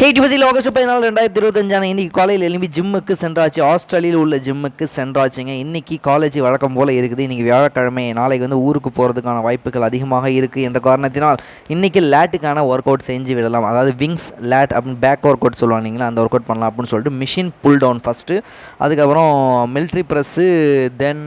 8 August 14 2025 இன்னைக்கு காலையில் எழும்பி ஜிம்முக்கு சென்றாச்சு. ஆஸ்திரேலியாவில் உள்ள ஜிம்முக்கு சென்றாச்சுங்க. இன்னைக்கு காலேஜ் வழக்கம் போல் இருக்குது. இன்றைக்கி வியாழக்கிழமை, நாளைக்கு ஊருக்கு போகிறதுக்கான வாய்ப்புகள் அதிகமாக இருக்குது என்ற காரணத்தினால் இன்றைக்கி லேட்டுக்கான ஒர்க் அவுட் செஞ்சு விடலாம். அதாவது விங்ஸ் லேட் அப்படின்னு பேக் ஒர்க் அவுட் சொல்லுவாங்க, அந்த ஒர்க் அவுட் பண்ணலாம் அப்படின்னு சொல்லிட்டு மிஷின் புல் டவுன் ஃபஸ்ட்டு, அதுக்கப்புறம் மிலிட்ரி ப்ரெஸ்ஸு, தென்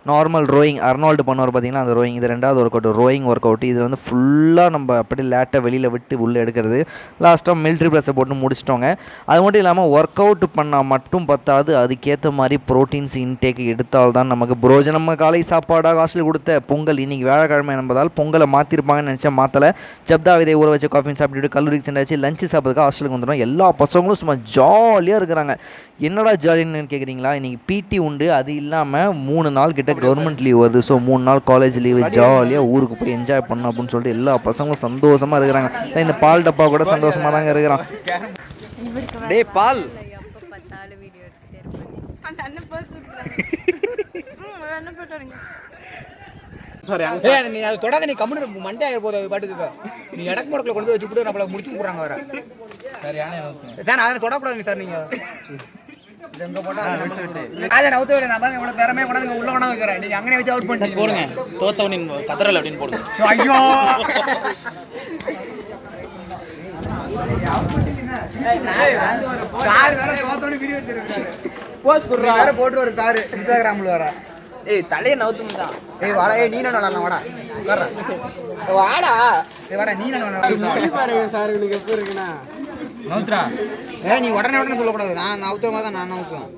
நார்மல் ரோயிங் அர்னால்டு பண்ணுவார் பார்த்தீங்கன்னா அந்த ரோயிங். இது ரெண்டாவது work out, rowing work out. இது ஃபுல்லாக நம்ம அப்படி லேட்டை வெளியில் விட்டு உள்ளே எடுக்கிறது. லாஸ்ட்டாக மிலிட்ரி ப்ரெஸ்ஸை போட்டு முடிச்சிட்டோங்க. அது மட்டும் இல்லாமல் ஒர்க் அவுட் பண்ணால் மட்டும் பத்தாது, அதுக்கேற்ற மாதிரி ப்ரோட்டீன்ஸ் இன்டேக் எடுத்தால் தான் நமக்கு புரோஜனம். நம்ம காலை சாப்பாடாக ஹாஸ்டலில் கொடுத்த பொங்கல் இன்றைக்கி வியாழக்கிழமை என்பதால் பொங்கலை மாற்றிருப்பாங்கன்னு நினச்சா மாற்றலை. ஜப்தா விதை ஊற வச்சு காஃபின் சாப்பிட்டுட்டு கல்லூரிக்கு சென்றாச்சு. லஞ்சு சாப்பிட்றதுக்கு ஹாஸ்டலுக்கு வந்துடும். எல்லா பசங்களும் சும்மா ஜாலியாக இருக்கிறாங்க. என்னடா ஜாலின்னு கேட்குறீங்களா? இன்றைக்கி பிடி உண்டு. அது இல்லாமல் 3 நாள் கிட்ட கவர்மெண்ட் லீவ் வருது. ஸோ 3 நாள் காலேஜ் லீவு, ஜாலியாக ஊருக்கு போய் என்ஜாய் பண்ணணும் அப்படின்னு சொல்லிட்டு எல்லா பசங்களும் சந்தோஷமாக இருக்கிறாங்க. இந்த பால் டப்பா கூட சந்தோஷமாக தாங்க இருக்கிறான். டே பால் நீ அதை தொடாத, நீ கம்முனு மண்டே ஆகிற போது பாட்டுக்கு நீ இடக்கு முடக்கில் கொண்டு போய் வச்சு கூட நம்மளை முடிச்சு போடுறாங்க. வர சார் அதை தொடக்கூடாதுங்க சார். நீங்கள் எங்க போட்டா அதை நவுத்து வரேன். நான் இவ்வளோ திறமையாக கொண்டாந்து உள்ள கொண்டாந்து வைக்கிறேன். நீங்கள் அங்கே வச்சு அவுட் பண்ணி போடுங்க. தோத்தவனின் கத்தரல் அப்படின்னு போடுங்க. ஐயோ சார் வேற தோத்தோட வீடியோ எடுத்துருக்காரு. போஸ்ட் கொடுறா வேற போட்டு ஒரு கார் இன்ஸ்டாகிராம்ல வர. ஏய் தலைய நவுத்தும் தான். ஏய் வாடா, ஏய் நீ என்ன விளையாடலாம் வாடா. உட்கார்றா வாடா. ஏய் வாடா, நீ என்ன விளையாடலாம் பாருங்க சார், உங்களுக்கு எப்படி இருக்குன்னா நவுத்ரா. ஏய் நீ உடனே சொல்லக்கூடாது. நான் நவுத்துற மாதிரி தான் நான் நவுத்துவேன்.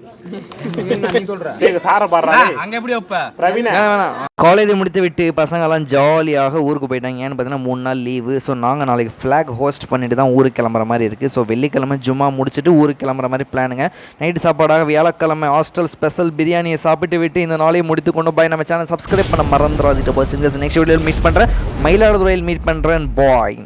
காலேஜ் முடித்து விட்டு பசங்கள்லாம் ஜாலியாக ஊருக்கு போயிட்டாங்க. ஏன்னு பார்த்தீங்கன்னா 3 நாள் லீவு. ஸோ நாங்கள் நாளைக்கு ஃப்ளாக் ஹோஸ்ட் பண்ணிட்டு தான் ஊருக்கு கிளம்புற மாதிரி இருக்குது. ஸோ வெள்ளிக்கிழமை ஜும்மா முடிச்சுட்டு ஊருக்கு கிளம்புற மாதிரி பிளானுங்க. நைட்டு சாப்பாடாக வியாழக்கிழமை ஹாஸ்டல் ஸ்பெஷல் பிரியாணியை சாப்பிட்டு விட்டு இந்த நாளையும் முடித்து கொண்டு போய் நம்ம சேனல் சப்ஸ்கிரைப் பண்ண மறந்துடாதீங்க. நெக்ஸ்ட் வீடியோவில் மீட் பண்ணுறேன். மயிலாடுதுறையில் மீட் பண்ணுறேன். பாய்.